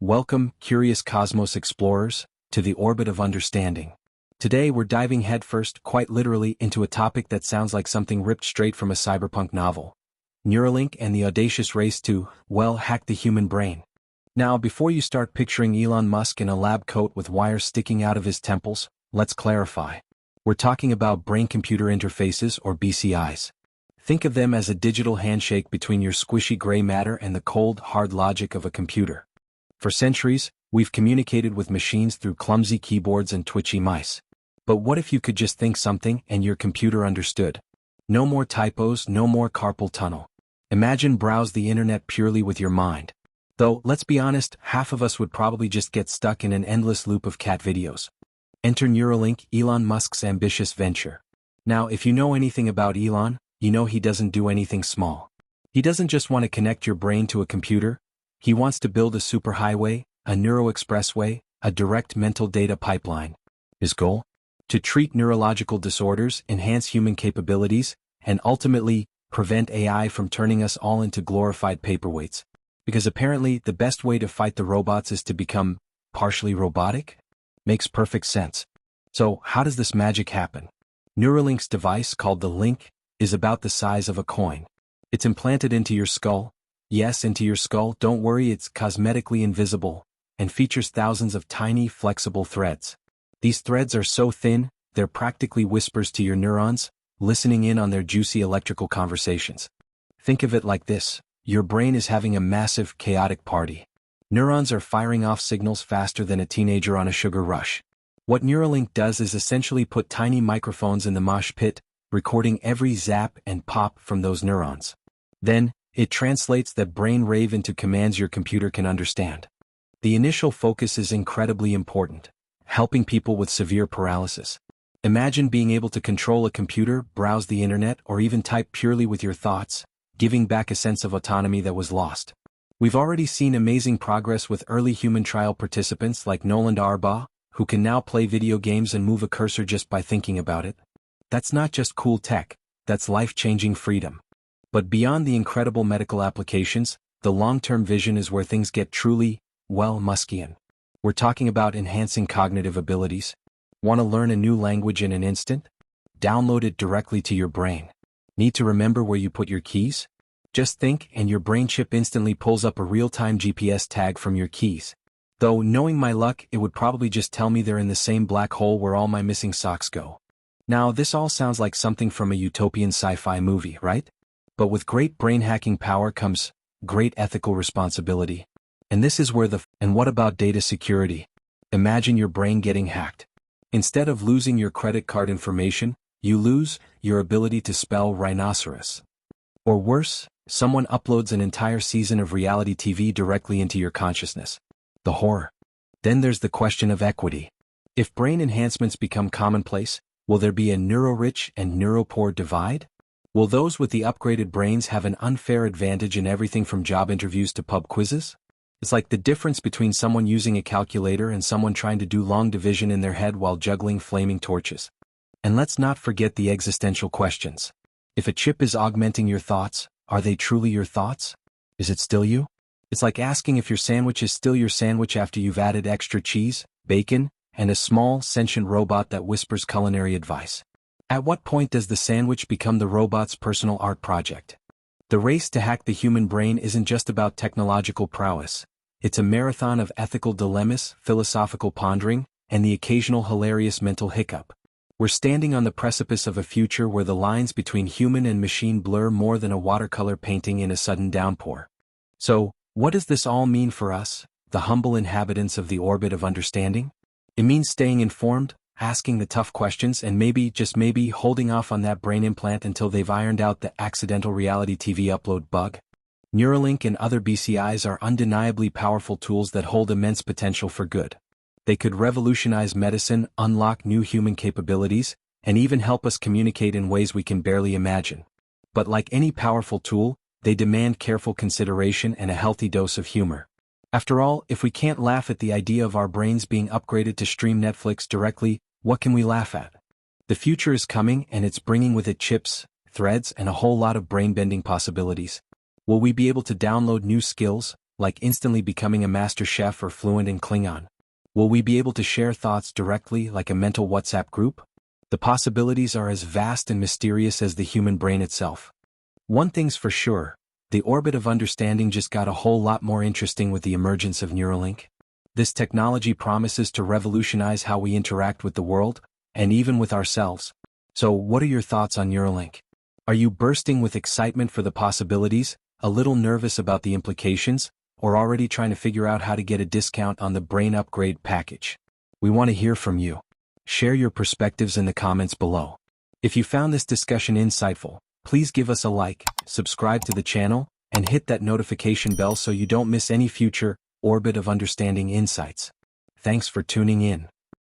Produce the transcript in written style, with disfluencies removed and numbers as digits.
Welcome, curious cosmos explorers, to the orbit of understanding. Today we're diving headfirst, quite literally, into a topic that sounds like something ripped straight from a cyberpunk novel. Neuralink and the audacious race to, well, hack the human brain. Now, before you start picturing Elon Musk in a lab coat with wires sticking out of his temples, let's clarify. We're talking about brain-computer interfaces, or BCIs. Think of them as a digital handshake between your squishy gray matter and the cold, hard logic of a computer. For centuries, we've communicated with machines through clumsy keyboards and twitchy mice. But what if you could just think something and your computer understood? No more typos, no more carpal tunnel. Imagine browse the internet purely with your mind. Though, let's be honest, half of us would probably just get stuck in an endless loop of cat videos. Enter Neuralink, Elon Musk's ambitious venture. Now, if you know anything about Elon, you know he doesn't do anything small. He doesn't just want to connect your brain to a computer. He wants to build a superhighway, a neuro-expressway, a direct mental data pipeline. His goal? To treat neurological disorders, enhance human capabilities, and ultimately, prevent AI from turning us all into glorified paperweights. Because apparently, the best way to fight the robots is to become partially robotic? Makes perfect sense. So, how does this magic happen? Neuralink's device, called the Link, is about the size of a coin. It's implanted into your skull. Yes, into your skull. Don't worry, it's cosmetically invisible, and features thousands of tiny, flexible threads. These threads are so thin, they're practically whispers to your neurons, listening in on their juicy electrical conversations. Think of it like this: your brain is having a massive, chaotic party. Neurons are firing off signals faster than a teenager on a sugar rush. What Neuralink does is essentially put tiny microphones in the mosh pit, recording every zap and pop from those neurons. Then, it translates that brain wave into commands your computer can understand. The initial focus is incredibly important, helping people with severe paralysis. Imagine being able to control a computer, browse the internet, or even type purely with your thoughts, giving back a sense of autonomy that was lost. We've already seen amazing progress with early human trial participants like Nolan Arbaugh, who can now play video games and move a cursor just by thinking about it. That's not just cool tech, that's life-changing freedom. But beyond the incredible medical applications, the long-term vision is where things get truly, well, Muskian. We're talking about enhancing cognitive abilities. Want to learn a new language in an instant? Download it directly to your brain. Need to remember where you put your keys? Just think, and your brain chip instantly pulls up a real-time GPS tag from your keys. Though, knowing my luck, it would probably just tell me they're in the same black hole where all my missing socks go. Now, this all sounds like something from a utopian sci-fi movie, right? But with great brain-hacking power comes great ethical responsibility. And this is where and what about data security? Imagine your brain getting hacked. Instead of losing your credit card information, you lose your ability to spell rhinoceros. Or worse, someone uploads an entire season of reality TV directly into your consciousness. The horror. Then there's the question of equity. If brain enhancements become commonplace, will there be a neuro-rich and neuro-poor divide? Will those with the upgraded brains have an unfair advantage in everything from job interviews to pub quizzes? It's like the difference between someone using a calculator and someone trying to do long division in their head while juggling flaming torches. And let's not forget the existential questions. If a chip is augmenting your thoughts, are they truly your thoughts? Is it still you? It's like asking if your sandwich is still your sandwich after you've added extra cheese, bacon, and a small, sentient robot that whispers culinary advice. At what point does the sandwich become the robot's personal art project? The race to hack the human brain isn't just about technological prowess. It's a marathon of ethical dilemmas, philosophical pondering, and the occasional hilarious mental hiccup. We're standing on the precipice of a future where the lines between human and machine blur more than a watercolor painting in a sudden downpour. So, what does this all mean for us, the humble inhabitants of the orbit of understanding? It means staying informed, asking the tough questions, and maybe, just maybe, holding off on that brain implant until they've ironed out the accidental reality TV upload bug. Neuralink and other BCIs are undeniably powerful tools that hold immense potential for good. They could revolutionize medicine, unlock new human capabilities, and even help us communicate in ways we can barely imagine. But like any powerful tool, they demand careful consideration and a healthy dose of humor. After all, if we can't laugh at the idea of our brains being upgraded to stream Netflix directly, what can we laugh at? The future is coming, and it's bringing with it chips, threads, and a whole lot of brain-bending possibilities. Will we be able to download new skills, like instantly becoming a master chef or fluent in Klingon? Will we be able to share thoughts directly like a mental WhatsApp group? The possibilities are as vast and mysterious as the human brain itself. One thing's for sure, the orbit of understanding just got a whole lot more interesting with the emergence of Neuralink. This technology promises to revolutionize how we interact with the world, and even with ourselves. So what are your thoughts on Neuralink? Are you bursting with excitement for the possibilities, a little nervous about the implications, or already trying to figure out how to get a discount on the brain upgrade package? We want to hear from you. Share your perspectives in the comments below. If you found this discussion insightful, please give us a like, subscribe to the channel, and hit that notification bell so you don't miss any future Orbit of Understanding insights. Thanks for tuning in.